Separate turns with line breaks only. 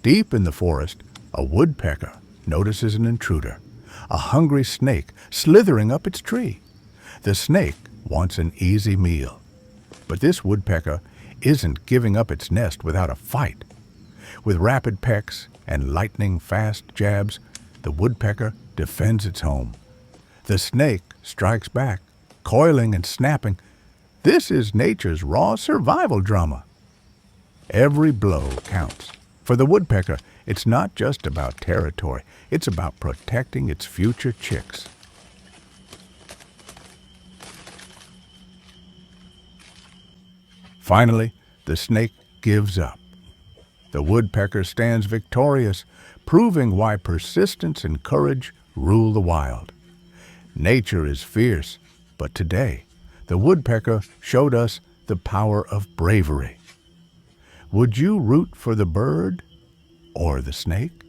Deep in the forest, a woodpecker notices an intruder, a hungry snake slithering up its tree. The snake wants an easy meal. But this woodpecker isn't giving up its nest without a fight. With rapid pecks and lightning-fast jabs, the woodpecker defends its home. The snake strikes back, coiling and snapping. This is nature's raw survival drama. Every blow counts. For the woodpecker, it's not just about territory. It's about protecting its future chicks. Finally, the snake gives up. The woodpecker stands victorious, proving why persistence and courage rule the wild. Nature is fierce, but today, the woodpecker showed us the power of bravery. Would you root for the bird or the snake?